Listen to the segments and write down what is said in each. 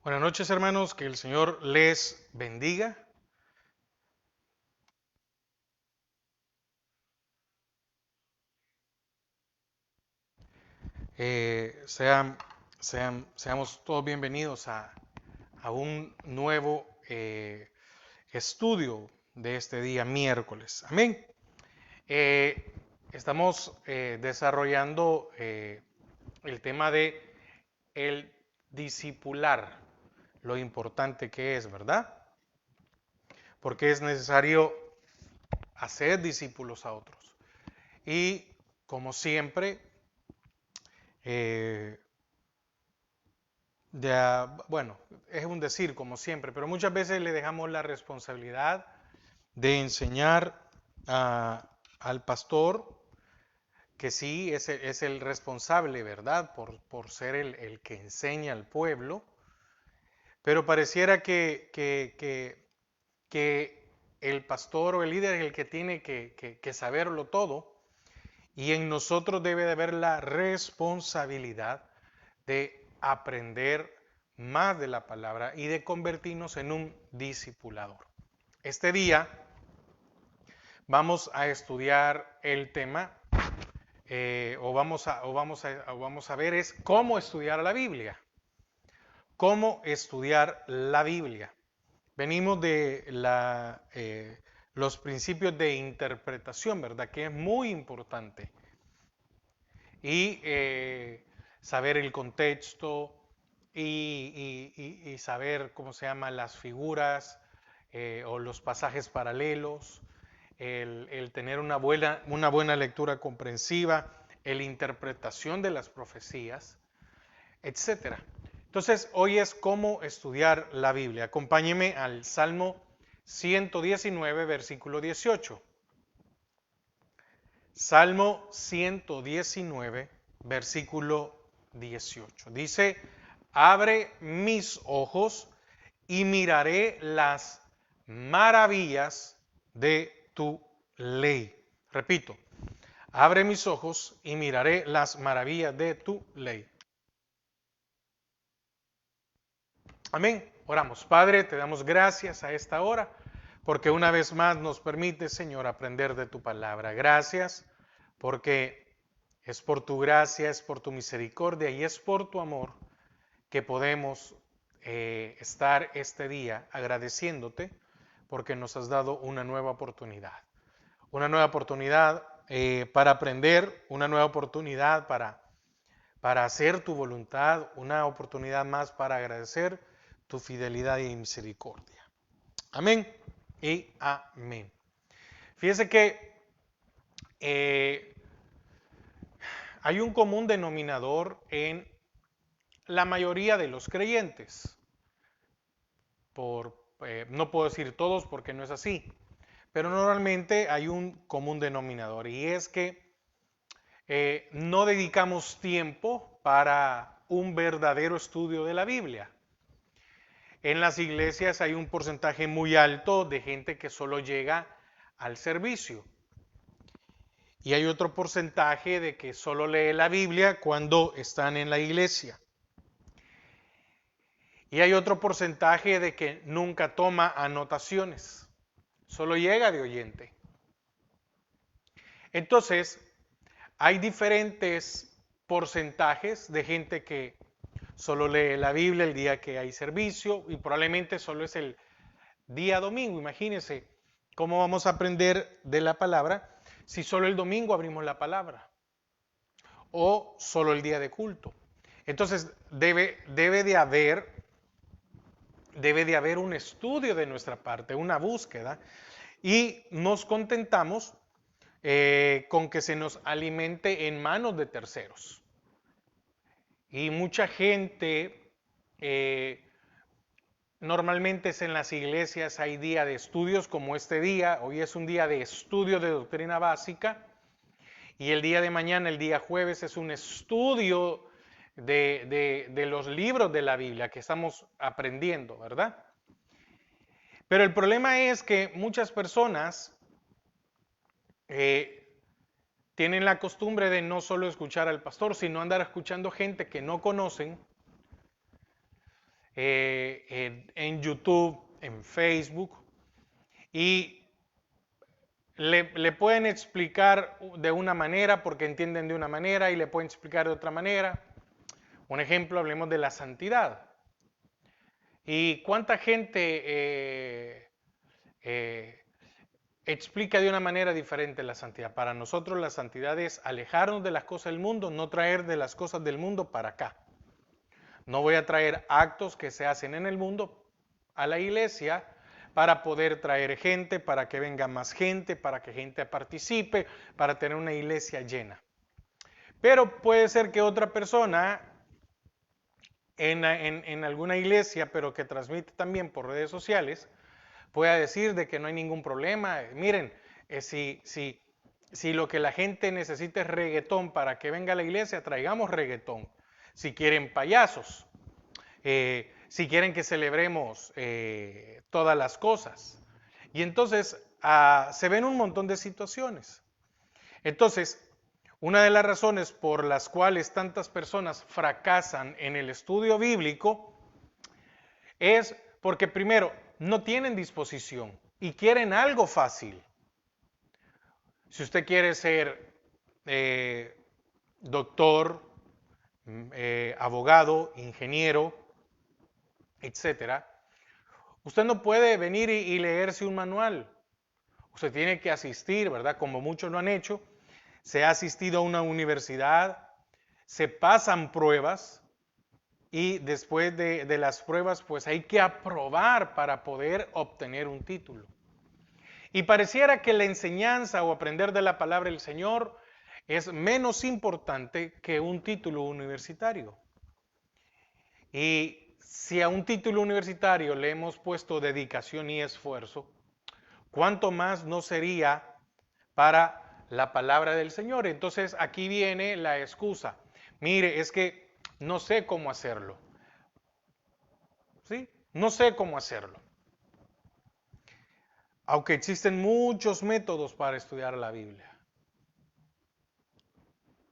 Buenas noches, hermanos, que el Señor les bendiga. Sean, seamos todos bienvenidos a un nuevo estudio de este día miércoles. Amén. Eh, Estamos desarrollando el tema de el discipular, lo importante que es, ¿verdad? Porque es necesario hacer discípulos a otros. Y como siempre, eh, bueno, es un decir como siempre, pero muchas veces le dejamos la responsabilidad de enseñar al pastor, que sí es el responsable, ¿verdad? Por ser el que enseña al pueblo, pero pareciera que el pastor o el líder es el que tiene que saberlo todo, y en nosotros debe de haber la responsabilidad de aprender más de la palabra y de convertirnos en un discipulador. Este día vamos a estudiar el tema vamos a ver es cómo estudiar la Biblia. Cómo estudiar la Biblia. Venimos de los principios de interpretación, ¿verdad? Que es muy importante. Y saber el contexto y saber cómo se llaman las figuras o los pasajes paralelos, el tener una buena lectura comprensiva, la interpretación de las profecías, etcétera. Entonces, hoy es cómo estudiar la Biblia. Acompáñeme al Salmo 119, versículo 18. Salmo 119, versículo 18. Dice, abre mis ojos y miraré las maravillas de tu ley. Repito, abre mis ojos y miraré las maravillas de tu ley. Amén. Oramos. Padre, te damos gracias a esta hora porque una vez más nos permite, Señor, aprender de tu palabra. Gracias porque es por tu gracia, es por tu misericordia y es por tu amor que podemos estar este día agradeciéndote porque nos has dado una nueva oportunidad. Una nueva oportunidad para aprender, una nueva oportunidad para hacer tu voluntad, una oportunidad más para agradecer tu fidelidad y misericordia. Amén y amén. Fíjese que eh, hay un común denominador en la mayoría de los creyentes. No puedo decir todos porque no es así, pero normalmente hay un común denominador y es que no dedicamos tiempo para un verdadero estudio de la Biblia. En las iglesias hay un porcentaje muy alto de gente que solo llega al servicio. Y hay otro porcentaje de que solo lee la Biblia cuando están en la iglesia. Y hay otro porcentaje de que nunca toma anotaciones, solo llega de oyente. Entonces, hay diferentes porcentajes de gente que solo lee la Biblia el día que hay servicio y probablemente solo es el día domingo. Imagínense cómo vamos a aprender de la palabra si solo el domingo abrimos la palabra o solo el día de culto. Entonces debe de haber un estudio de nuestra parte, una búsqueda, y nos contentamos con que se nos alimente en manos de terceros. Y mucha gente, normalmente es en las iglesias, hay día de estudios como este día, hoy es un día de estudio de doctrina básica, y el día de mañana, el día jueves, es un estudio de los libros de la Biblia que estamos aprendiendo, ¿verdad? Pero el problema es que muchas personas eh, tienen la costumbre de no solo escuchar al pastor, sino andar escuchando gente que no conocen en YouTube, en Facebook, y le pueden explicar de una manera porque entienden de una manera y le pueden explicar de otra manera. Un ejemplo, hablemos de la santidad. ¿Y cuánta gente eh, explica de una manera diferente la santidad? Para nosotros la santidad es alejarnos de las cosas del mundo, no traer de las cosas del mundo para acá. No voy a traer actos que se hacen en el mundo a la iglesia para poder traer gente, para que venga más gente, para que gente participe, para tener una iglesia llena. Pero puede ser que otra persona en alguna iglesia, pero que transmite también por redes sociales, pueda decir de que no hay ningún problema. Miren, si lo que la gente necesita es reggaetón para que venga a la iglesia, traigamos reggaetón. Si quieren payasos, si quieren que celebremos todas las cosas. Y entonces se ven un montón de situaciones. Entonces, una de las razones por las cuales tantas personas fracasan en el estudio bíblico es porque primero no tienen disposición y quieren algo fácil. Si usted quiere ser doctor, abogado, ingeniero, etcétera, usted no puede venir y leerse un manual. Usted tiene que asistir, ¿verdad? Como muchos lo han hecho. Se ha asistido a una universidad, se pasan pruebas y después de las pruebas pues hay que aprobar para poder obtener un título. Y pareciera que la enseñanza o aprender de la palabra del Señor es menos importante que un título universitario. Y si a un título universitario le hemos puesto dedicación y esfuerzo, ¿cuánto más no sería para la palabra del Señor? Entonces aquí viene la excusa. Mire, es que no sé cómo hacerlo. ¿Sí? No sé cómo hacerlo. Aunque existen muchos métodos para estudiar la Biblia.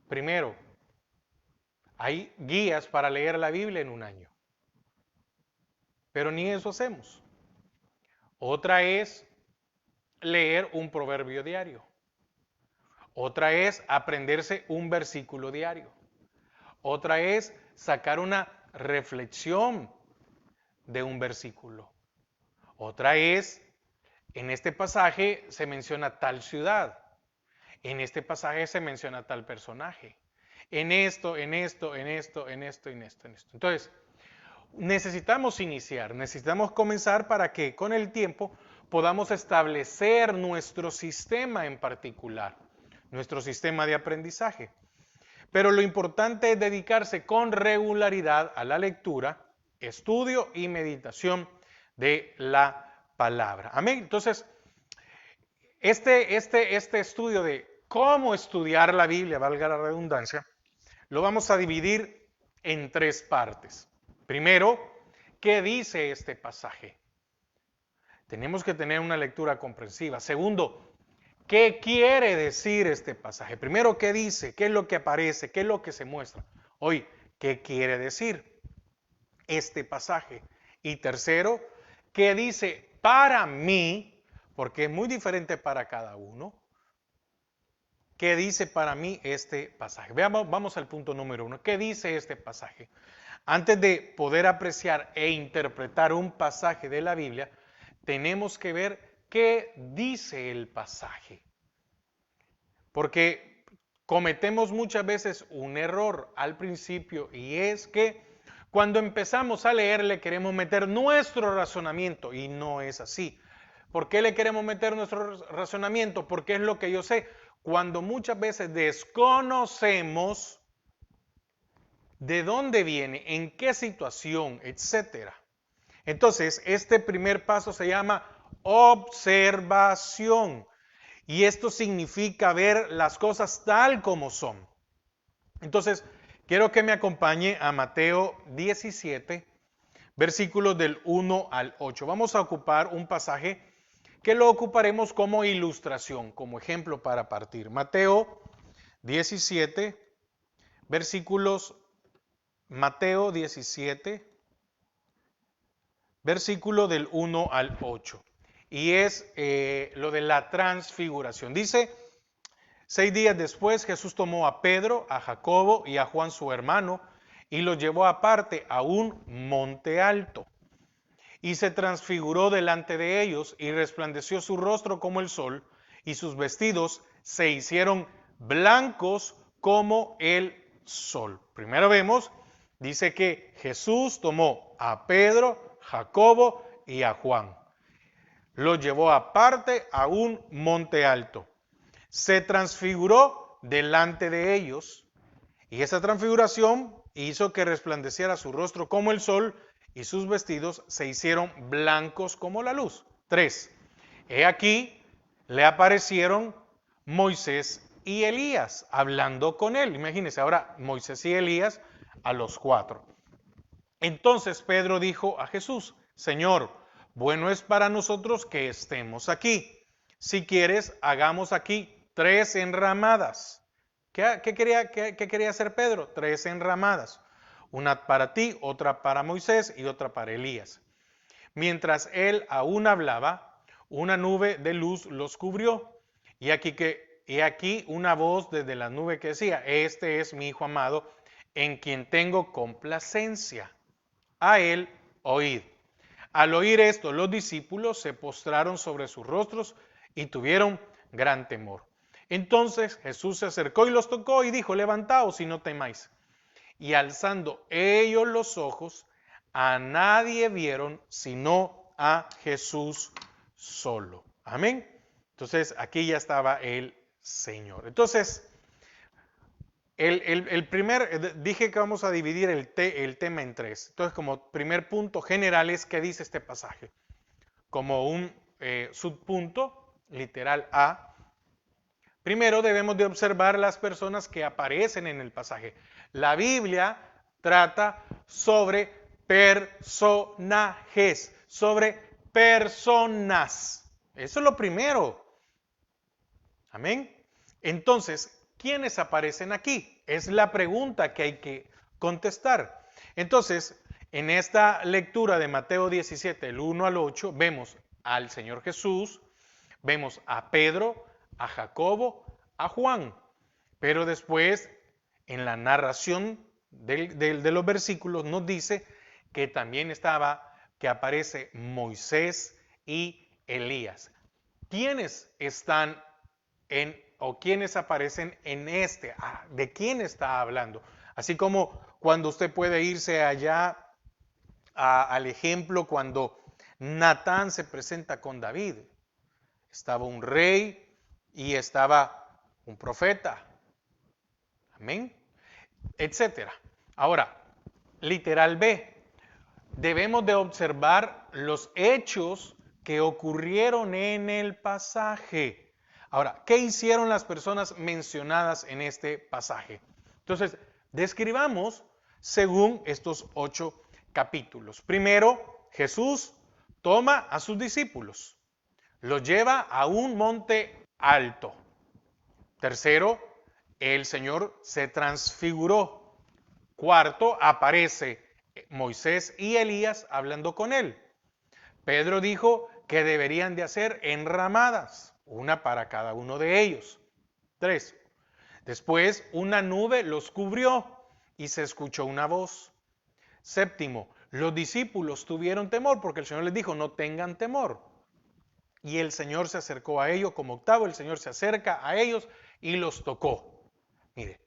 Primero, hay guías para leer la Biblia en un año. Pero ni eso hacemos. Otra es leer un proverbio diario. Otra es aprenderse un versículo diario. Otra es sacar una reflexión de un versículo. Otra es, en este pasaje se menciona tal ciudad. En este pasaje se menciona tal personaje. En esto. Entonces, necesitamos iniciar, necesitamos comenzar para que con el tiempo podamos establecer nuestro sistema en particular, nuestro sistema de aprendizaje. Pero lo importante es dedicarse con regularidad a la lectura, estudio y meditación de la palabra. Amén. Entonces, este estudio de cómo estudiar la Biblia, valga la redundancia, lo vamos a dividir en tres partes. Primero, ¿qué dice este pasaje? Tenemos que tener una lectura comprensiva. Segundo, ¿qué quiere decir este pasaje? Primero, ¿qué dice? ¿Qué es lo que aparece? ¿Qué es lo que se muestra? Hoy, ¿qué quiere decir este pasaje? Y tercero, ¿qué dice para mí? Porque es muy diferente para cada uno. ¿Qué dice para mí este pasaje? Veamos, vamos al punto número 1. ¿Qué dice este pasaje? Antes de poder apreciar e interpretar un pasaje de la Biblia, tenemos que ver qué dice el pasaje. Porque cometemos muchas veces un error al principio y es que cuando empezamos a leer le queremos meter nuestro razonamiento y no es así. ¿Por qué le queremos meter nuestro razonamiento? Porque es lo que yo sé. Cuando muchas veces desconocemos de dónde viene, en qué situación, etcétera. Entonces, este primer paso se llama observación. Y esto significa ver las cosas tal como son. Entonces, quiero que me acompañe a Mateo 17, versículos del 1 al 8. Vamos a ocupar un pasaje que lo ocuparemos como ilustración, como ejemplo para partir. Mateo 17, Mateo 17, versículo del 1 al 8. Y es lo de la transfiguración. Dice, 6 días después Jesús tomó a Pedro, a Jacobo y a Juan su hermano y los llevó aparte a un monte alto. Y se transfiguró delante de ellos y resplandeció su rostro como el sol y sus vestidos se hicieron blancos como el sol. Primero vemos, dice que Jesús tomó a Pedro, Jacobo y a Juan. Los llevó aparte a un monte alto. Se transfiguró delante de ellos y esa transfiguración hizo que resplandeciera su rostro como el sol y sus vestidos se hicieron blancos como la luz. 3. He aquí, le aparecieron Moisés y Elías hablando con él. Imagínense ahora Moisés y Elías a los 4. Entonces Pedro dijo a Jesús, Señor, bueno es para nosotros que estemos aquí. Si quieres, hagamos aquí 3 enramadas. ¿Qué quería hacer Pedro? 3 enramadas. Una para ti, otra para Moisés y otra para Elías. Mientras él aún hablaba, una nube de luz los cubrió. Y aquí una voz desde la nube que decía, este es mi Hijo amado, en quien tengo complacencia. A él oíd. Al oír esto, los discípulos se postraron sobre sus rostros y tuvieron gran temor. Entonces Jesús se acercó y los tocó y dijo, levantaos y no temáis. Y alzando ellos los ojos, a nadie vieron sino a Jesús solo. Amén. Entonces aquí ya estaba el Señor. Entonces, dije que vamos a dividir el tema en 3. Entonces, como primer punto general es qué dice este pasaje. Como un subpunto, literal A. Primero debemos de observar las personas que aparecen en el pasaje. La Biblia trata sobre personajes, sobre personas. Eso es lo primero. Amén. Entonces, ¿quiénes aparecen aquí? Es la pregunta que hay que contestar. Entonces, en esta lectura de Mateo 17, el 1 al 8, vemos al Señor Jesús, vemos a Pedro, a Jacobo, a Juan. Pero después, en la narración de los versículos, nos dice que también que aparece Moisés y Elías. ¿Quiénes están o quiénes aparecen en este? ¿De quién está hablando? Así como cuando usted puede irse allá al ejemplo cuando Natán se presenta con David. Estaba un rey y estaba un profeta. Amén. Etcétera. Ahora, literal B. Debemos de observar los hechos que ocurrieron en el pasaje. Ahora, ¿qué hicieron las personas mencionadas en este pasaje? Entonces, describamos según estos 8 capítulos. Primero, Jesús toma a sus discípulos, los lleva a un monte alto. Tercero, el Señor se transfiguró. Cuarto, aparece Moisés y Elías hablando con él. Pedro dijo que deberían de hacer enramadas, una para cada uno de ellos. 3. Después una nube los cubrió y se escuchó una voz. Séptimo, los discípulos tuvieron temor porque el Señor les dijo, no tengan temor. Y el Señor se acercó a ellos, como octavo, el Señor se acerca a ellos y los tocó. Mire,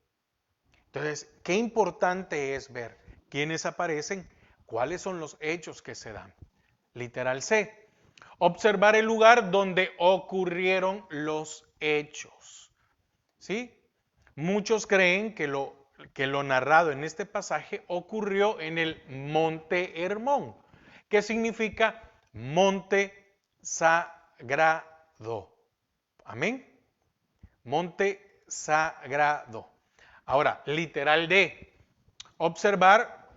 entonces, qué importante es ver quiénes aparecen, cuáles son los hechos que se dan. Literal C. Observar el lugar donde ocurrieron los hechos. ¿Sí? Muchos creen que lo narrado en este pasaje ocurrió en el Monte Hermón, que significa monte sagrado. Amén. Monte sagrado. Ahora, literal D. Observar,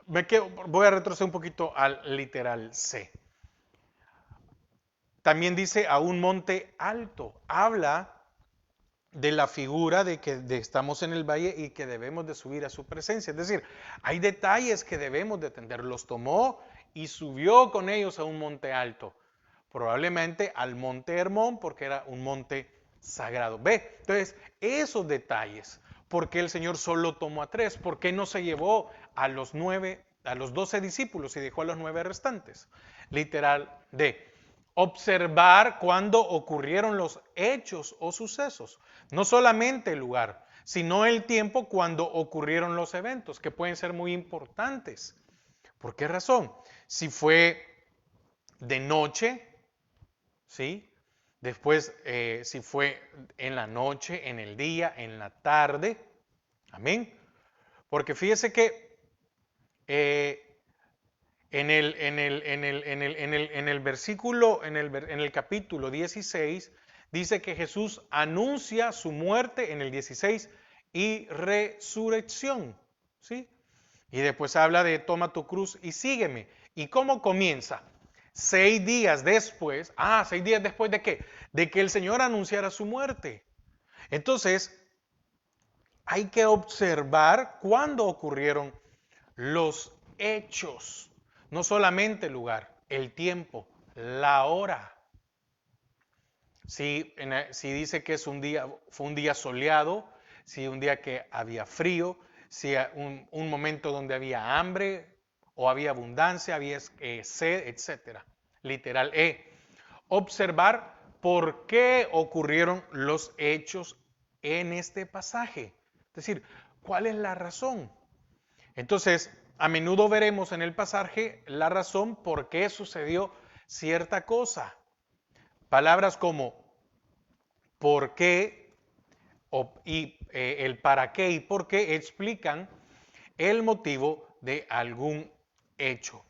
voy a retroceder un poquito al literal C. También dice a un monte alto. Habla de la figura de que estamos en el valle y que debemos de subir a su presencia. Es decir, hay detalles que debemos de atender. Los tomó y subió con ellos a un monte alto, probablemente al monte Hermón, porque era un monte sagrado. Ve, entonces, esos detalles, ¿por qué el Señor solo tomó a 3? ¿Por qué no se llevó a los 9, a los 12 discípulos y dejó a los 9 restantes? Literal, de observar cuándo ocurrieron los hechos o sucesos. No solamente el lugar, sino el tiempo cuando ocurrieron los eventos, que pueden ser muy importantes. ¿Por qué razón? Si fue de noche, ¿sí? Después, si fue en la noche, en el día, en la tarde. Amén. Porque fíjese que en el versículo, en el capítulo 16, dice que Jesús anuncia su muerte en el 16 y resurrección. ¿Sí? Y después habla de toma tu cruz y sígueme. ¿Y cómo comienza? 6 días después. 6 días después ¿de qué? De que el Señor anunciara su muerte. Entonces, hay que observar cuándo ocurrieron los hechos. No solamente el lugar, el tiempo, la hora. Si dice que fue un día soleado, si un día que había frío, si un momento donde había hambre o había abundancia, había sed, etc. Literal, observar por qué ocurrieron los hechos en este pasaje. Es decir, ¿cuál es la razón? Entonces, a menudo veremos en el pasaje la razón por qué sucedió cierta cosa. Palabras como por qué el para qué y por qué explican el motivo de algún hecho.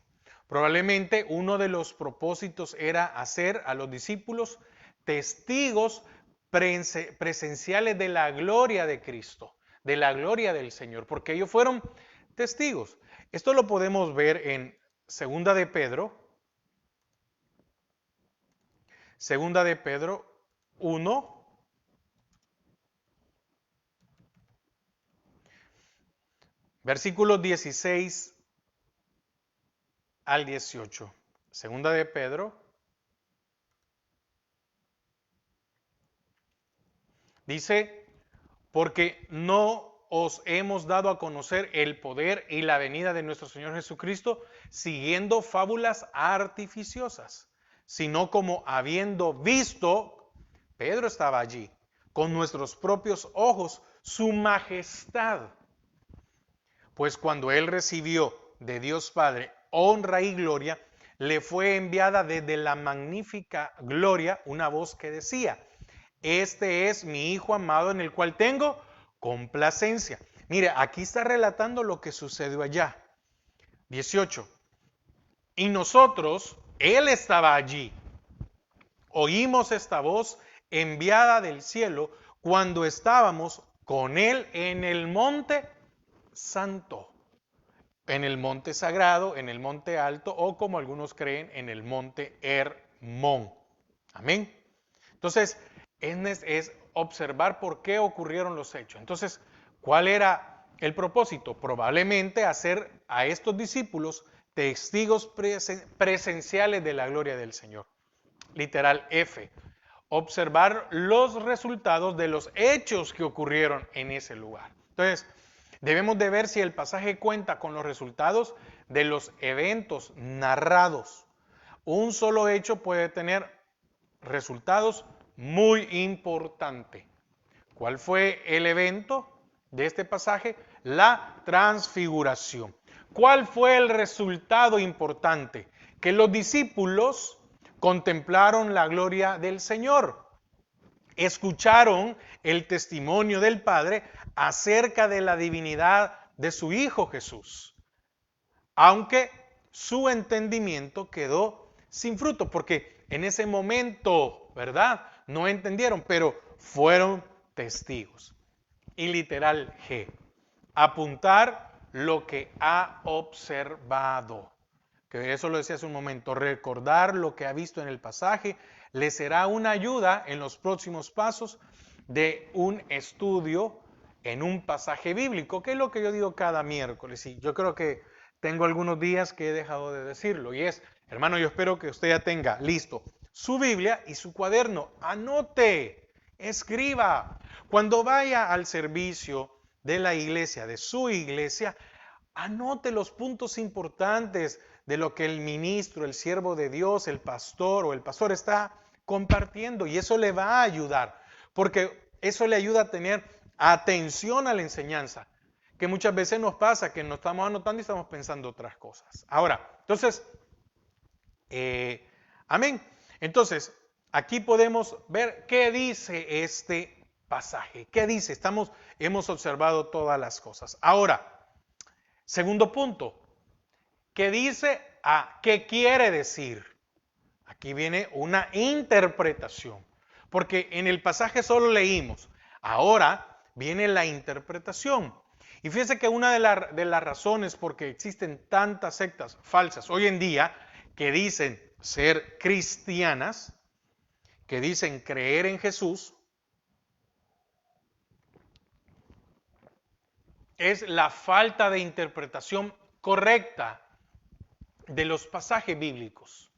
Probablemente uno de los propósitos era hacer a los discípulos testigos presenciales de la gloria de Cristo, de la gloria del Señor, porque ellos fueron testigos. Esto lo podemos ver en Segunda de Pedro 1, versículos 16 al 18. Segunda de Pedro dice, porque no os hemos dado a conocer el poder y la venida de nuestro Señor Jesucristo siguiendo fábulas artificiosas, sino como habiendo visto, Pedro estaba allí, con nuestros propios ojos, su majestad. Pues cuando él recibió de Dios Padre honra y gloria, le fue enviada desde la magnífica gloria una voz que decía, este es mi Hijo amado en el cual tengo complacencia. Mire, aquí está relatando lo que sucedió allá. 18. Y nosotros, él estaba allí. Oímos esta voz enviada del cielo cuando estábamos con él en el monte santo, en el monte sagrado, en el monte alto o como algunos creen en el monte Hermón. Amén. Entonces, es observar por qué ocurrieron los hechos. Entonces, ¿cuál era el propósito? Probablemente hacer a estos discípulos testigos presenciales de la gloria del Señor. Literal F. Observar los resultados de los hechos que ocurrieron en ese lugar. Entonces, debemos de ver si el pasaje cuenta con los resultados de los eventos narrados. Un solo hecho puede tener resultados muy importantes. ¿Cuál fue el evento de este pasaje? La transfiguración. ¿Cuál fue el resultado importante? Que los discípulos contemplaron la gloria del Señor. Escucharon el testimonio del Padre acerca de la divinidad de su Hijo Jesús. Aunque su entendimiento quedó sin fruto, porque en ese momento, ¿verdad? No entendieron, pero fueron testigos. Y literal G, apuntar lo que ha observado. Que eso lo decía hace un momento, recordar lo que ha visto en el pasaje le será una ayuda en los próximos pasos de un estudio en un pasaje bíblico, que es lo que yo digo cada miércoles. Y yo creo que tengo algunos días que he dejado de decirlo y es, hermano, yo espero que usted ya tenga listo su Biblia y su cuaderno. Anote, escriba. Cuando vaya al servicio de la iglesia, de su iglesia, anote los puntos importantes de lo que el ministro, el siervo de Dios, el pastor o el pastor está compartiendo y eso le va a ayudar, porque eso le ayuda a tener atención a la enseñanza, que muchas veces nos pasa que no estamos anotando y estamos pensando otras cosas. Ahora, entonces, amén. Entonces, aquí podemos ver qué dice este pasaje. ¿Qué dice? Hemos observado todas las cosas. Ahora, segundo punto, ¿qué dice? ¿Qué quiere decir? Aquí viene una interpretación, porque en el pasaje solo leímos. Ahora viene la interpretación. Y fíjense que una de las razones por que existen tantas sectas falsas hoy en día que dicen ser cristianas, que dicen creer en Jesús, es la falta de interpretación correcta de los pasajes bíblicos.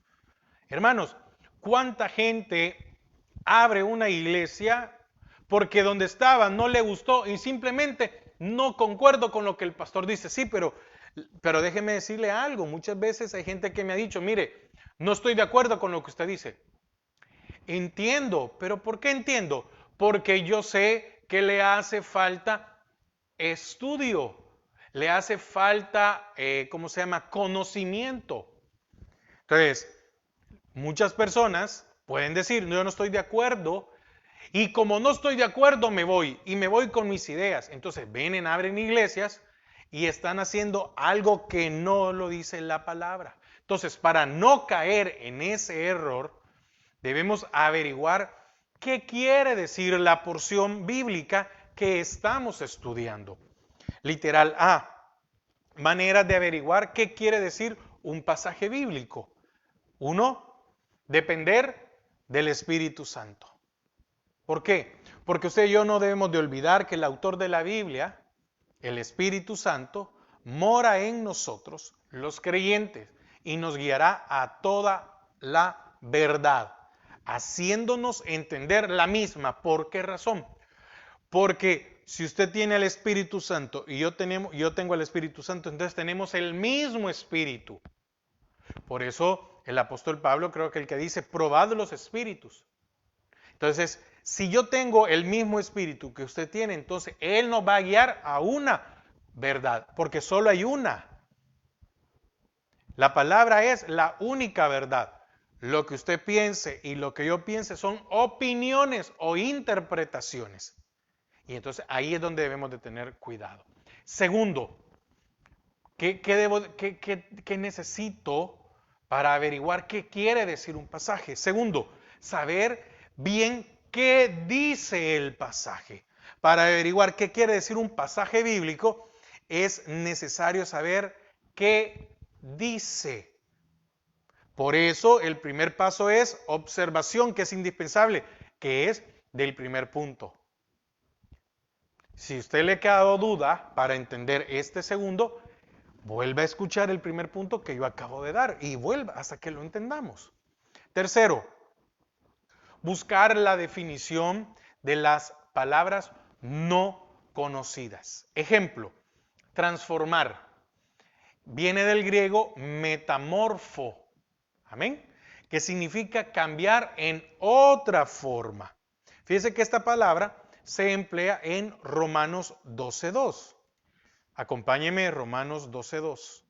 Hermanos, ¿cuánta gente abre una iglesia porque donde estaba no le gustó y simplemente no concuerdo con lo que el pastor dice? Sí, pero déjeme decirle algo. Muchas veces hay gente que me ha dicho, mire, no estoy de acuerdo con lo que usted dice. Entiendo, pero ¿por qué entiendo? Porque yo sé que le hace falta estudio, le hace falta, ¿cómo se llama? Conocimiento. Entonces, muchas personas pueden decir, no, yo no estoy de acuerdo, y como no estoy de acuerdo me voy, y me voy con mis ideas. Entonces vienen, abren iglesias y están haciendo algo que no lo dice la palabra. Entonces, para no caer en ese error, debemos averiguar qué quiere decir la porción bíblica que estamos estudiando. Literal A, maneras de averiguar qué quiere decir un pasaje bíblico. Uno, depender del Espíritu Santo. ¿Por qué? Porque usted y yo no debemos de olvidar que el autor de la Biblia, el Espíritu Santo, mora en nosotros, los creyentes, y nos guiará a toda la verdad, haciéndonos entender la misma. ¿Por qué razón? Porque si usted tiene el Espíritu Santo y yo tengo el Espíritu Santo, entonces tenemos el mismo Espíritu. Por eso el apóstol Pablo creo que el que dice, probad los espíritus. Entonces, si yo tengo el mismo espíritu que usted tiene, entonces Él nos va a guiar a una verdad, porque solo hay una. La palabra es la única verdad. Lo que usted piense y lo que yo piense son opiniones o interpretaciones. Y entonces ahí es donde debemos de tener cuidado. Segundo, ¿qué necesito para averiguar qué quiere decir un pasaje? Segundo, saber bien qué dice el pasaje. Para averiguar qué quiere decir un pasaje bíblico, es necesario saber qué dice. Por eso el primer paso es observación, que es indispensable, que es del primer punto. Si usted le ha quedado duda para entender este segundo, vuelva a escuchar el primer punto que yo acabo de dar y vuelva hasta que lo entendamos. Tercero, buscar la definición de las palabras no conocidas. Ejemplo, transformar. Viene del griego metamorfo, amén, que significa cambiar en otra forma. Fíjese que esta palabra se emplea en Romanos 12:2. Acompáñeme, Romanos 12:2.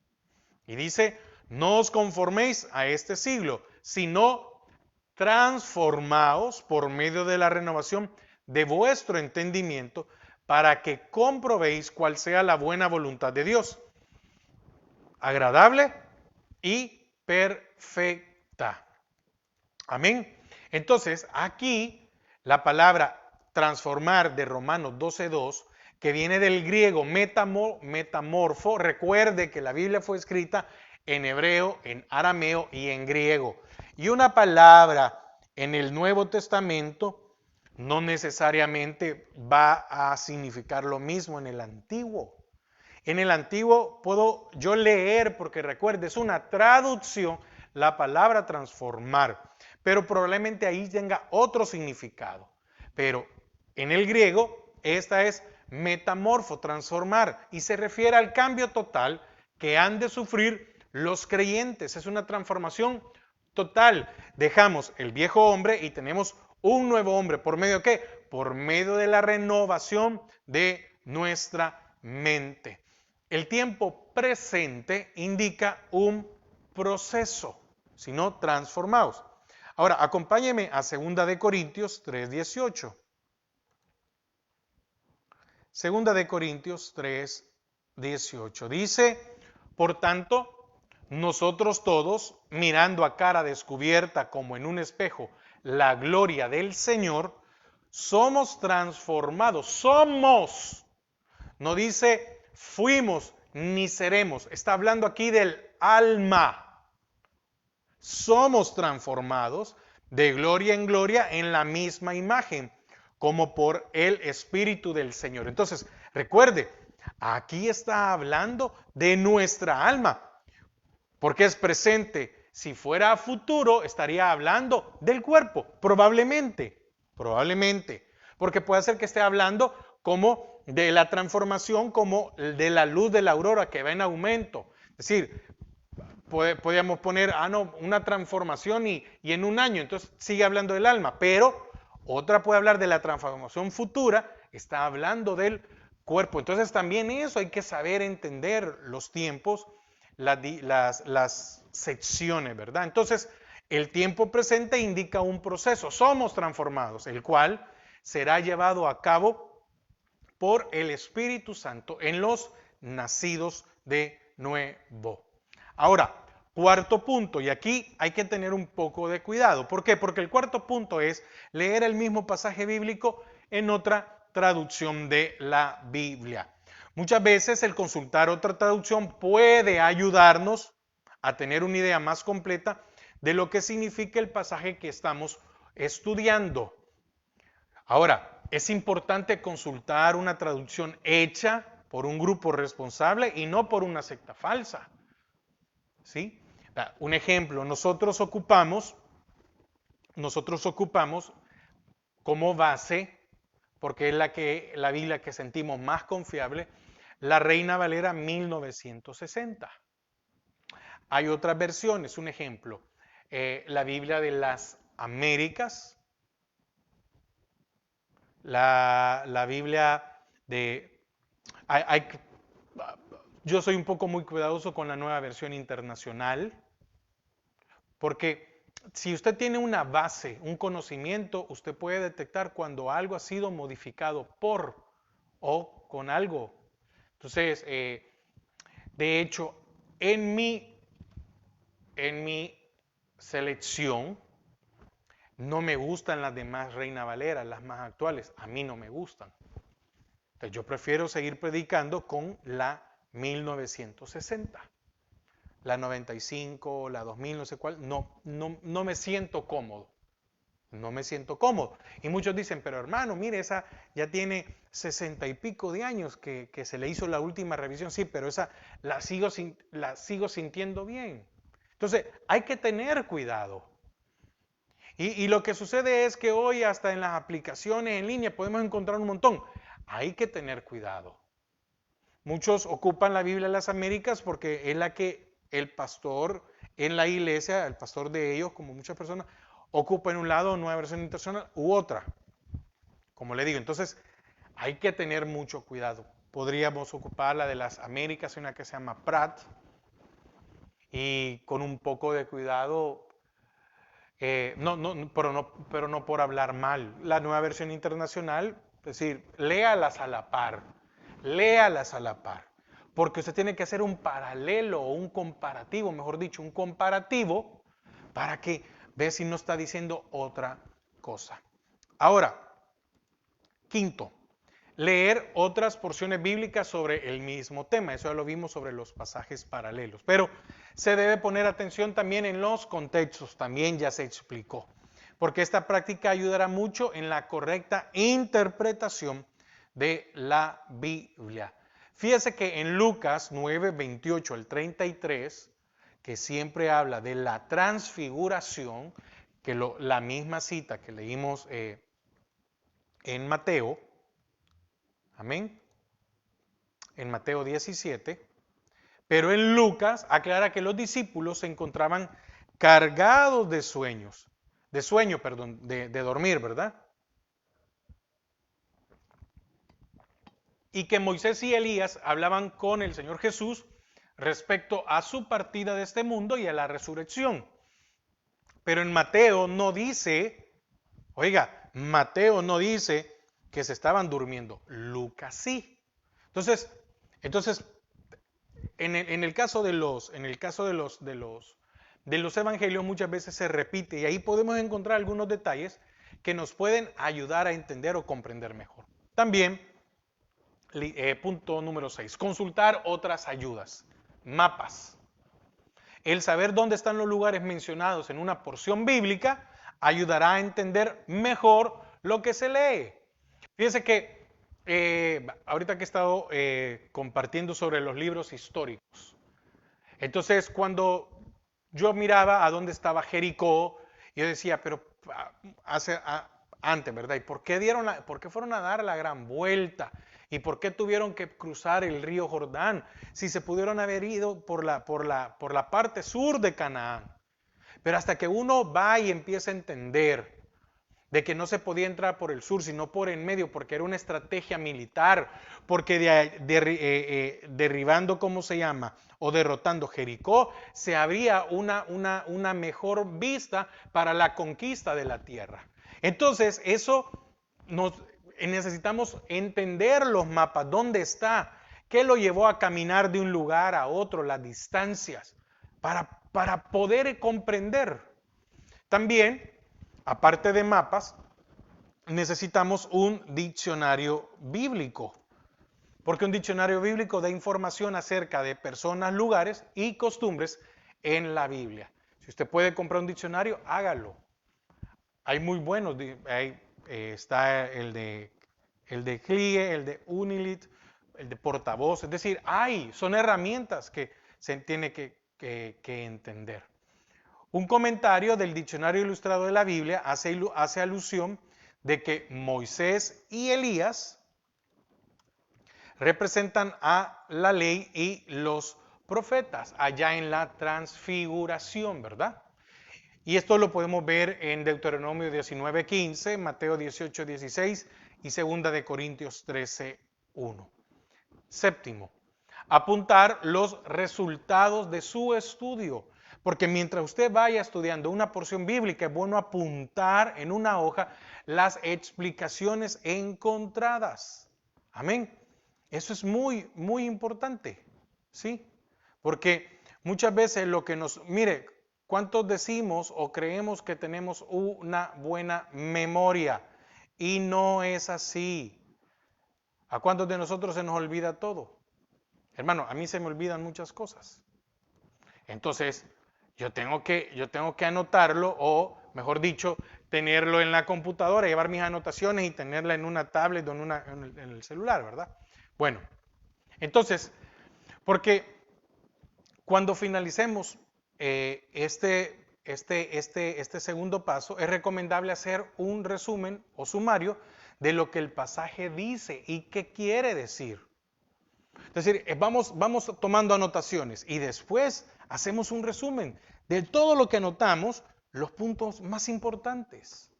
Y dice, no os conforméis a este siglo, sino transformaos por medio de la renovación de vuestro entendimiento, para que comprobéis cuál sea la buena voluntad de Dios, agradable y perfecta. Amén. Entonces, aquí la palabra transformar de Romanos 12:2, que viene del griego metamorfo, recuerde que la Biblia fue escrita en hebreo, en arameo y en griego. Y una palabra en el Nuevo Testamento no necesariamente va a significar lo mismo en el Antiguo. En el antiguo puedo yo leer, porque recuerde, es una traducción, la palabra transformar, pero probablemente ahí tenga otro significado. Pero en el griego, esta es metamorfo, transformar, y se refiere al cambio total que han de sufrir los creyentes. Es una transformación total. Dejamos el viejo hombre y tenemos un nuevo hombre. ¿Por medio de qué? Por medio de la renovación de nuestra mente. El tiempo presente indica un proceso, sino transformados. Ahora, acompáñeme a 2 Corintios 3:18. 2 Corintios 3:18. Dice, por tanto, nosotros todos, mirando a cara descubierta como en un espejo la gloria del Señor, somos transformados. Somos. No dice fuimos ni seremos. Está hablando aquí del alma. Somos transformados de gloria en gloria en la misma imagen, como por el Espíritu del Señor. Entonces, recuerde, aquí está hablando de nuestra alma, porque es presente. Si fuera a futuro, estaría hablando del cuerpo, probablemente, porque puede ser que esté hablando como de la transformación, como de la luz de la aurora que va en aumento. Es decir, podríamos poner, una transformación y en un año, entonces sigue hablando del alma, pero otra puede hablar de la transformación futura, está hablando del cuerpo. Entonces también eso hay que saber entender los tiempos, las secciones, ¿verdad? Entonces, el tiempo presente indica un proceso, somos transformados, el cual será llevado a cabo por el Espíritu Santo en los nacidos de nuevo. Ahora, cuarto punto, y aquí hay que tener un poco de cuidado. ¿Por qué? Porque el cuarto punto es leer el mismo pasaje bíblico en otra traducción de la Biblia. Muchas veces el consultar otra traducción puede ayudarnos a tener una idea más completa de lo que significa el pasaje que estamos estudiando. Ahora, es importante consultar una traducción hecha por un grupo responsable y no por una secta falsa. ¿Sí? Un ejemplo, nosotros ocupamos como base, porque es la Biblia que sentimos más confiable, la Reina Valera 1960. Hay otras versiones, un ejemplo, la Biblia de las Américas, la Biblia de... yo soy un poco muy cuidadoso con la nueva versión internacional, porque si usted tiene una base, un conocimiento, usted puede detectar cuando algo ha sido modificado por o con algo. Entonces, de hecho, en mi selección, no me gustan las demás Reina Valera, las más actuales. A mí no me gustan. Entonces, yo prefiero seguir predicando con la 1960. La 95, la 2000, no sé cuál. No me siento cómodo. No me siento cómodo. Y muchos dicen, pero hermano, mire, esa ya tiene 60 y pico de años que se le hizo la última revisión. Sí, pero esa la sigo sintiendo bien. Entonces, hay que tener cuidado. Y lo que sucede es que hoy hasta en las aplicaciones en línea podemos encontrar un montón. Hay que tener cuidado. Muchos ocupan la Biblia de las Américas porque es la que el pastor en la iglesia, el pastor de ellos, como muchas personas, ocupa en un lado Nueva Versión Internacional u otra. Como le digo, entonces hay que tener mucho cuidado. Podríamos ocupar la de las Américas, una que se llama Pratt, y con un poco de cuidado. Pero no por hablar mal. La Nueva Versión Internacional, es decir, léalas a la par, porque usted tiene que hacer un paralelo o un comparativo, mejor dicho, un comparativo para que vea si no está diciendo otra cosa. Ahora, quinto, leer otras porciones bíblicas sobre el mismo tema. Eso ya lo vimos sobre los pasajes paralelos. Pero se debe poner atención también en los contextos, también ya se explicó. Porque esta práctica ayudará mucho en la correcta interpretación de la Biblia. Fíjese que en Lucas 9, 28 al 33, que siempre habla de la transfiguración, que la misma cita que leímos en Mateo, amén, en Mateo 17, pero en Lucas aclara que los discípulos se encontraban cargados de sueños, de dormir, ¿verdad? Y que Moisés y Elías hablaban con el Señor Jesús respecto a su partida de este mundo y a la resurrección. Pero en Mateo no dice, oiga, Mateo no dice que se estaban durmiendo, Lucas sí. Entonces, en el caso de los evangelios muchas veces se repite y ahí podemos encontrar algunos detalles que nos pueden ayudar a entender o comprender mejor. También, punto número 6, consultar otras ayudas, mapas. El saber dónde están los lugares mencionados en una porción bíblica ayudará a entender mejor lo que se lee. Fíjense que ahorita que he estado compartiendo sobre los libros históricos, entonces cuando yo miraba a dónde estaba Jericó, yo decía, pero antes, ¿verdad? ¿Y por qué fueron a dar la gran vuelta? ¿Y por qué tuvieron que cruzar el río Jordán? Si se pudieron haber ido por la parte sur de Canaán. Pero hasta que uno va y empieza a entender de que no se podía entrar por el sur, sino por en medio, porque era una estrategia militar, porque derribando, ¿cómo se llama? O derrotando Jericó, se abría una mejor vista para la conquista de la tierra. Entonces, necesitamos entender los mapas, dónde está, qué lo llevó a caminar de un lugar a otro, las distancias, para poder comprender. También, aparte de mapas, necesitamos un diccionario bíblico, porque un diccionario bíblico da información acerca de personas, lugares y costumbres en la Biblia. Si usted puede comprar un diccionario, hágalo. Hay muy buenos, está el de CLIE, el de Unilit, el de Portavoz, es decir, son herramientas que se tiene que entender. Un comentario del Diccionario Ilustrado de la Biblia hace alusión de que Moisés y Elías representan a la ley y los profetas allá en la transfiguración, ¿verdad? Y esto lo podemos ver en Deuteronomio 19:15, Mateo 18:16 y 2 de Corintios 13:1. Séptimo, apuntar los resultados de su estudio. Porque mientras usted vaya estudiando una porción bíblica, es bueno apuntar en una hoja las explicaciones encontradas. Amén. Eso es muy, muy importante. ¿Sí? Porque muchas veces mire, ¿cuántos decimos o creemos que tenemos una buena memoria? Y no es así. ¿A cuántos de nosotros se nos olvida todo? Hermano, a mí se me olvidan muchas cosas. Entonces, yo tengo que anotarlo o, mejor dicho, tenerlo en la computadora, llevar mis anotaciones y tenerla en una tablet o en el celular, ¿verdad? Bueno, entonces, porque cuando finalicemos este segundo paso, es recomendable hacer un resumen o sumario de lo que el pasaje dice y qué quiere decir. Es decir, vamos tomando anotaciones y después hacemos un resumen de todo lo que anotamos, los puntos más importantes.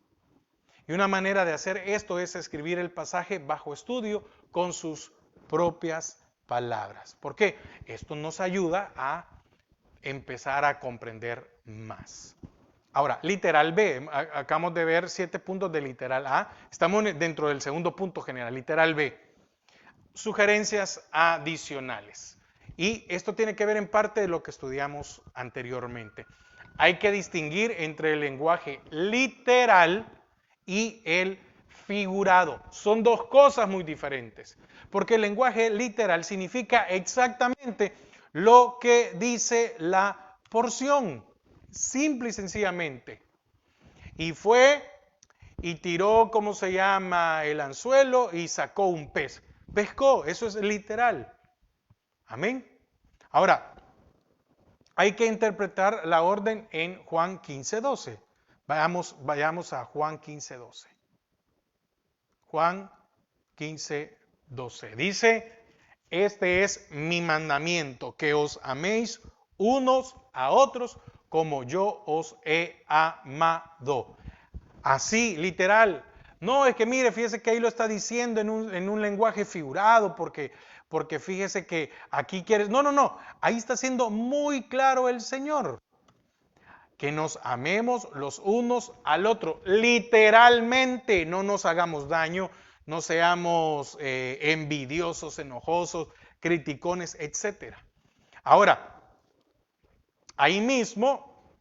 Y una manera de hacer esto es escribir el pasaje bajo estudio con sus propias palabras. ¿Por qué? Esto nos ayuda a empezar a comprender más. Ahora, literal B, acabamos de ver 7 puntos de literal A, estamos dentro del segundo punto general, literal B. Sugerencias adicionales. Y esto tiene que ver en parte de lo que estudiamos anteriormente. Hay que distinguir entre el lenguaje literal y el figurado. Son dos cosas muy diferentes. Porque el lenguaje literal significa exactamente lo que dice la porción. Simple y sencillamente. Y fue y tiró, ¿cómo se llama?, el anzuelo y sacó un pez. Pescó, eso es literal. Amén. Ahora, hay que interpretar la orden en Juan 15:12. Vayamos a Juan 15:12. Juan 15:12. Dice, este es mi mandamiento, que os améis unos a otros como yo os he amado. Así, literal. No, es que mire, fíjese que ahí lo está diciendo en un lenguaje figurado, porque fíjese que aquí quieres... No. Ahí está siendo muy claro el Señor. Que nos amemos los unos al otro. Literalmente, no nos hagamos daño, no seamos envidiosos, enojosos, criticones, etc. Ahora, ahí mismo,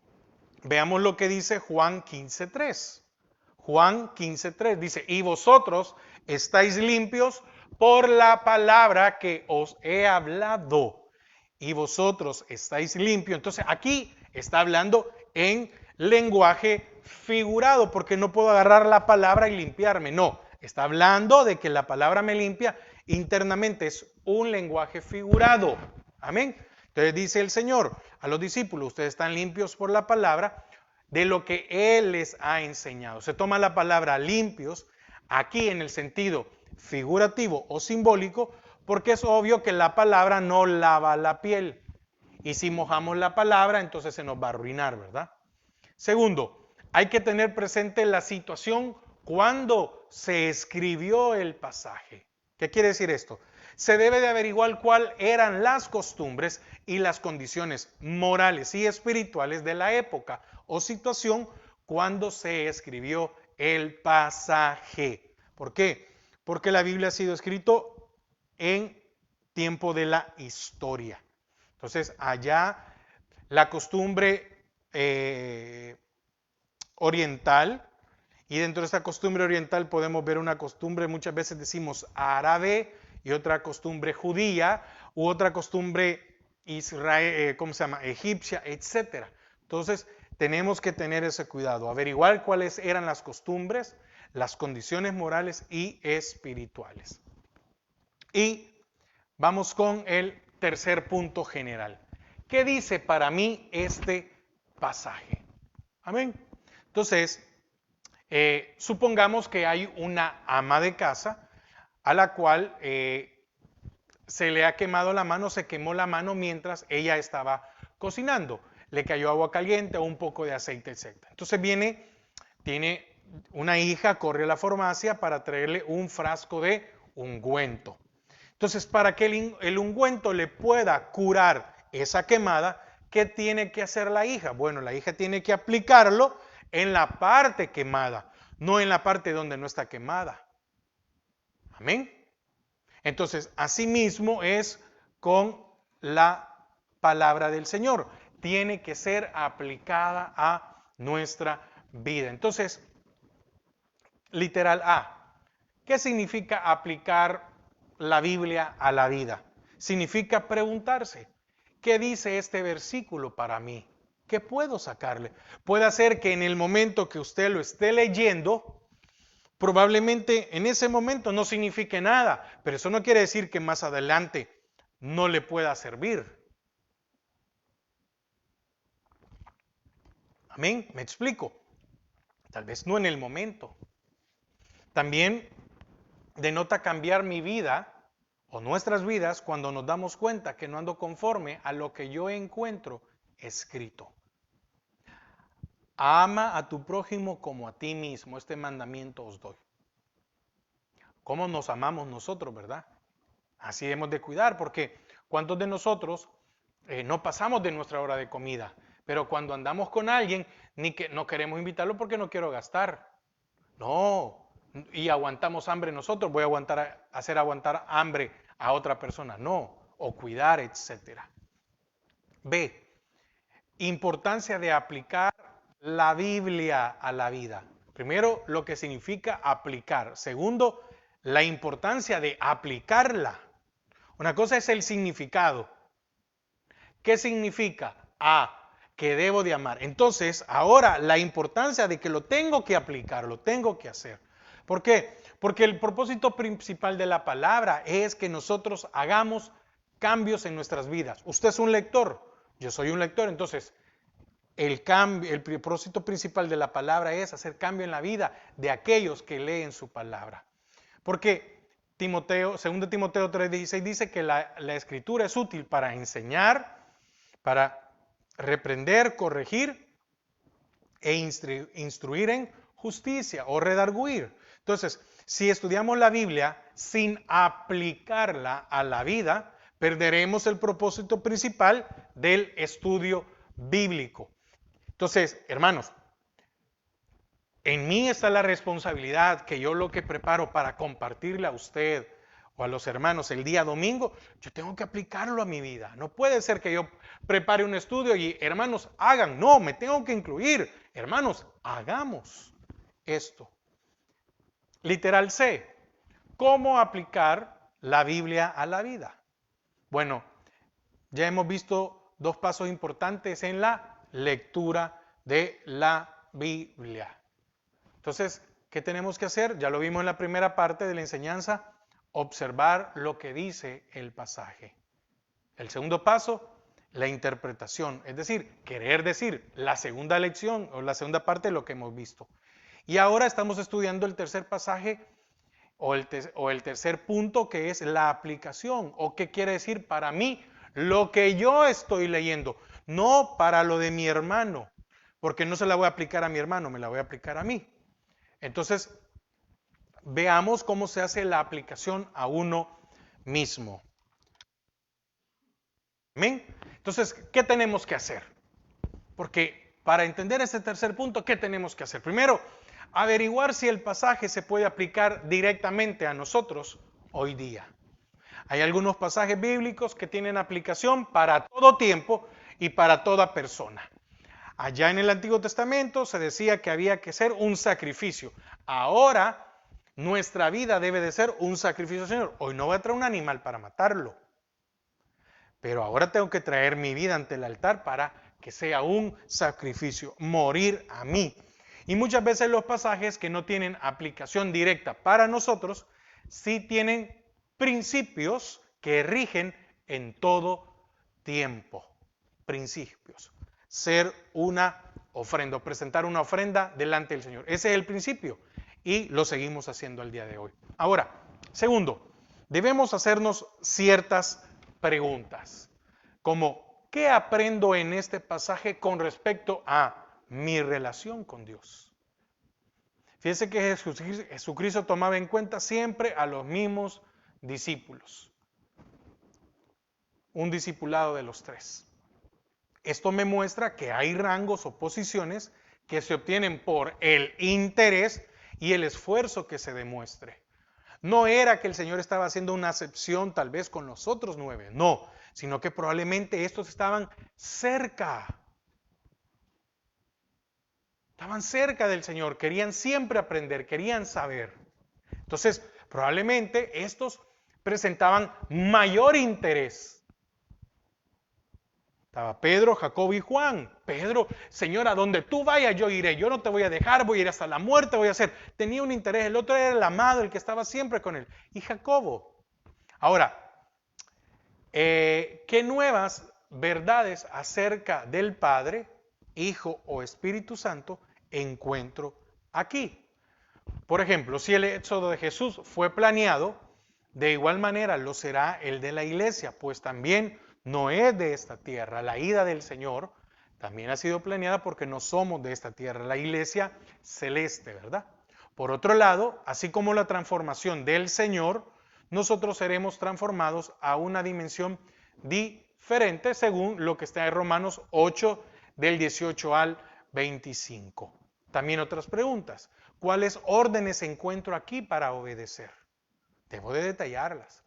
veamos lo que dice Juan 15:3. Juan 15:3 dice, y vosotros estáis limpios por la palabra que os he hablado. Y vosotros estáis limpios. Entonces aquí está hablando en lenguaje figurado, porque no puedo agarrar la palabra y limpiarme. No, está hablando de que la palabra me limpia internamente. Es un lenguaje figurado. Amén. Entonces dice el Señor a los discípulos, ustedes están limpios por la palabra de lo que Él les ha enseñado. Se toma la palabra limpios aquí en el sentido figurativo o simbólico, porque es obvio que la palabra no lava la piel. Y si mojamos la palabra, entonces se nos va a arruinar, ¿verdad? Segundo, hay que tener presente la situación cuando se escribió el pasaje. ¿Qué quiere decir esto? Se debe de averiguar cuáles eran las costumbres y las condiciones morales y espirituales de la época o situación cuando se escribió el pasaje. ¿Por qué? Porque la Biblia ha sido escrito en tiempo de la historia. Entonces, allá la costumbre oriental, y dentro de esta costumbre oriental podemos ver una costumbre, muchas veces decimos árabe, y otra costumbre judía, u otra costumbre egipcia, etc. Entonces, tenemos que tener ese cuidado, averiguar cuáles eran las costumbres, las condiciones morales y espirituales. Y vamos con el tercer punto general. ¿Qué dice para mí este pasaje? Amén. Entonces, supongamos que hay una ama de casa a la cual se le ha quemado la mano, se quemó la mano mientras ella estaba cocinando. Le cayó agua caliente o un poco de aceite, etc. Entonces tiene una hija, corre a la farmacia para traerle un frasco de ungüento. Entonces, para que el ungüento le pueda curar esa quemada, ¿qué tiene que hacer la hija? Bueno, la hija tiene que aplicarlo en la parte quemada, no en la parte donde no está quemada. Amén. Entonces, asimismo es con la palabra del Señor. Tiene que ser aplicada a nuestra vida. Entonces, literal A. ¿Qué significa aplicar la Biblia a la vida? Significa preguntarse, ¿qué dice este versículo para mí? ¿Qué puedo sacarle? Puede ser que en el momento que usted lo esté leyendo, probablemente en ese momento no signifique nada, pero eso no quiere decir que más adelante no le pueda servir. Amén, me explico. Tal vez no en el momento. También denota cambiar mi vida o nuestras vidas cuando nos damos cuenta que no ando conforme a lo que yo encuentro escrito. Ama a tu prójimo como a ti mismo. Este mandamiento os doy. ¿Cómo nos amamos nosotros, verdad? Así hemos de cuidar, porque ¿cuántos de nosotros no pasamos de nuestra hora de comida? Pero cuando andamos con alguien, no queremos invitarlo porque no quiero gastar. No, y aguantamos hambre nosotros, voy a hacer aguantar hambre a otra persona. No, o cuidar, etc. B, importancia de aplicar la Biblia a la vida. Primero, lo que significa aplicar. Segundo, la importancia de aplicarla. Una cosa es el significado. ¿Qué significa? Que debo de amar. Entonces, ahora la importancia de que lo tengo que aplicar, lo tengo que hacer. ¿Por qué? Porque el propósito principal de la palabra es que nosotros hagamos cambios en nuestras vidas. Usted es un lector, yo soy un lector, entonces el propósito principal de la palabra es hacer cambio en la vida de aquellos que leen su palabra. Porque Timoteo, 2 Timoteo 3:16 dice que la escritura es útil para enseñar, para reprender, corregir e instruir en justicia o redarguir. Entonces, si estudiamos la Biblia sin aplicarla a la vida, perderemos el propósito principal del estudio bíblico. Entonces, hermanos, en mí está la responsabilidad que yo lo que preparo para compartirle a usted o a los hermanos el día domingo, yo tengo que aplicarlo a mi vida. No puede ser que yo prepare un estudio y hermanos hagan. No, me tengo que incluir. Hermanos, hagamos esto. Literal C. ¿Cómo aplicar la Biblia a la vida? Bueno, ya hemos visto dos pasos importantes en la lectura de la Biblia. Entonces, ¿qué tenemos que hacer? Ya lo vimos en la primera parte de la enseñanza, observar lo que dice el pasaje. El segundo paso, la interpretación, es decir, querer decir la segunda lección o la segunda parte de lo que hemos visto. Y ahora estamos estudiando el tercer pasaje o el tercer punto, que es la aplicación, o qué quiere decir para mí lo que yo estoy leyendo, no para lo de mi hermano, porque no se la voy a aplicar a mi hermano, me la voy a aplicar a mí. Entonces, veamos cómo se hace la aplicación a uno mismo. ¿Amén? Entonces, ¿qué tenemos que hacer? Porque para entender este tercer punto, ¿qué tenemos que hacer? Primero, averiguar si el pasaje se puede aplicar directamente a nosotros hoy día. Hay algunos pasajes bíblicos que tienen aplicación para todo tiempo y para toda persona. Allá en el Antiguo Testamento se decía que había que ser un sacrificio. Ahora nuestra vida debe de ser un sacrificio, Señor. Hoy no voy a traer un animal para matarlo, pero ahora tengo que traer mi vida ante el altar para que sea un sacrificio, morir a mí. Y muchas veces los pasajes que no tienen aplicación directa para nosotros, sí tienen principios que rigen en todo tiempo. Principios. Ser una ofrenda, presentar una ofrenda delante del Señor. Ese es el principio y lo seguimos haciendo al día de hoy. Ahora, segundo, debemos hacernos ciertas preguntas, como ¿qué aprendo en este pasaje con respecto a mi relación con Dios? Fíjense que Jesucristo tomaba en cuenta siempre a los mismos discípulos. Un discipulado de los tres. Esto me muestra que hay rangos o posiciones que se obtienen por el interés y el esfuerzo que se demuestre. No era que el Señor estaba haciendo una acepción tal vez con los otros 9, no, sino que probablemente estos estaban cerca. Estaban cerca del Señor, querían siempre aprender, querían saber. Entonces, probablemente estos presentaban mayor interés. Estaba Pedro, Jacobo y Juan. Pedro, Señor, a donde tú vayas yo iré. Yo no te voy a dejar, voy a ir hasta la muerte, voy a hacer. Tenía un interés. El otro era el amado, el que estaba siempre con él. Y Jacobo. Ahora, ¿qué nuevas verdades acerca del Padre, Hijo o Espíritu Santo encuentro aquí? Por ejemplo, si el éxodo de Jesús fue planeado, de igual manera lo será el de la iglesia, pues también no es de esta tierra. La ida del Señor también ha sido planeada porque no somos de esta tierra, la iglesia celeste, ¿verdad? Por otro lado, así como la transformación del Señor, nosotros seremos transformados a una dimensión diferente según lo que está en Romanos 8, del 18 al 25. También otras preguntas. ¿Cuáles órdenes encuentro aquí para obedecer? Debo de detallarlas.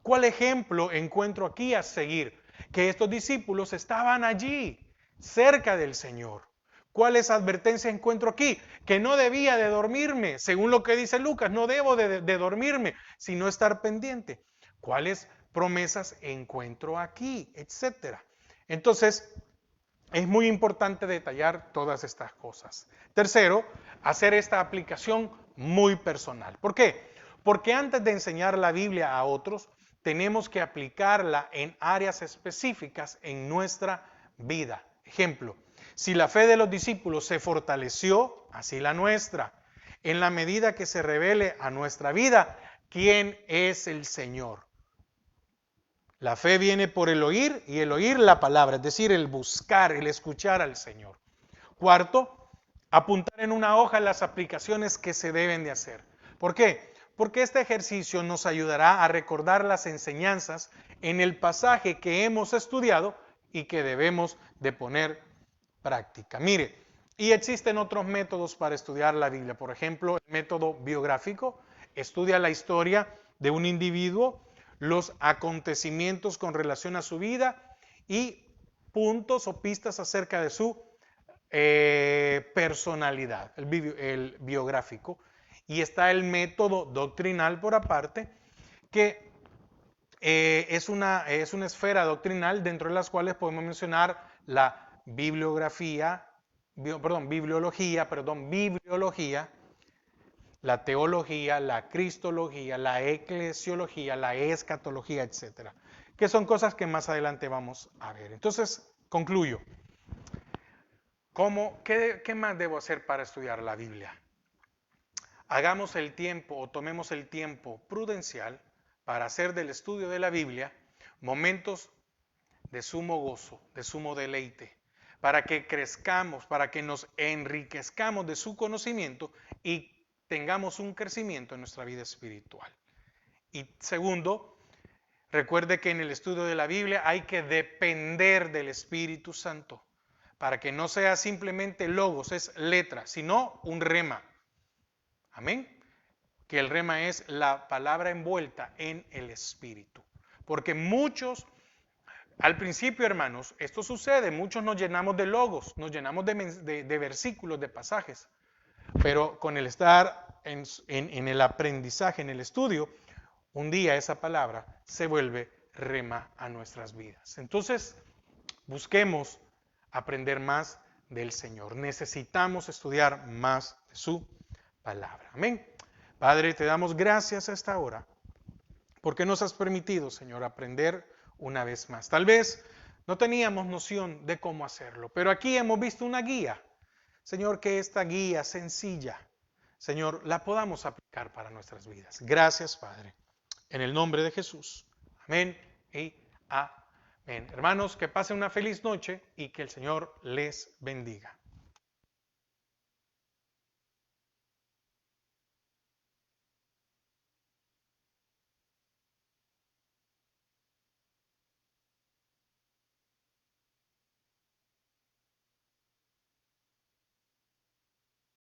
¿Cuál ejemplo encuentro aquí a seguir? Que estos discípulos estaban allí, cerca del Señor. ¿Cuáles advertencias encuentro aquí? Que no debía de dormirme, según lo que dice Lucas, no debo de dormirme, sino estar pendiente. ¿Cuáles promesas encuentro aquí? Etcétera. Entonces, es muy importante detallar todas estas cosas. Tercero, hacer esta aplicación muy personal. ¿Por qué? Porque antes de enseñar la Biblia a otros, tenemos que aplicarla en áreas específicas en nuestra vida. Ejemplo, si la fe de los discípulos se fortaleció, así la nuestra. En la medida que se revele a nuestra vida, ¿quién es el Señor? La fe viene por el oír y el oír la palabra, es decir, el buscar, el escuchar al Señor. Cuarto, apuntar en una hoja las aplicaciones que se deben de hacer. ¿Por qué? Porque este ejercicio nos ayudará a recordar las enseñanzas en el pasaje que hemos estudiado y que debemos de poner práctica. Mire, y existen otros métodos para estudiar la Biblia. Por ejemplo, el método biográfico estudia la historia de un individuo, los acontecimientos con relación a su vida y puntos o pistas acerca de su personalidad, el biográfico. Y está el método doctrinal por aparte, que es una esfera doctrinal dentro de las cuales podemos mencionar la bibliología, la teología, la cristología, la eclesiología, la escatología, etcétera, que son cosas que más adelante vamos a ver. Entonces, concluyo. ¿Qué más debo hacer para estudiar la Biblia? Hagamos el tiempo o tomemos el tiempo prudencial para hacer del estudio de la Biblia momentos de sumo gozo, de sumo deleite, para que crezcamos, para que nos enriquezcamos de su conocimiento y tengamos un crecimiento en nuestra vida espiritual. Y segundo, recuerde que en el estudio de la Biblia hay que depender del Espíritu Santo, para que no sea simplemente logos, es letra, sino un rema. Amén. Que el rema es la palabra envuelta en el Espíritu. Porque muchos, al principio, hermanos, esto sucede, muchos nos llenamos de logos, nos llenamos de versículos, de pasajes. Pero con el estar en el aprendizaje, en el estudio, un día esa palabra se vuelve rema a nuestras vidas. Entonces, busquemos aprender más del Señor. Necesitamos estudiar más de su palabra. Amén. Padre, te damos gracias a esta hora porque nos has permitido, Señor, aprender una vez más. Tal vez no teníamos noción de cómo hacerlo, pero aquí hemos visto una guía. Señor, que esta guía sencilla, Señor, la podamos aplicar para nuestras vidas. Gracias, Padre. En el nombre de Jesús. Amén y amén. Hermanos, que pasen una feliz noche y que el Señor les bendiga.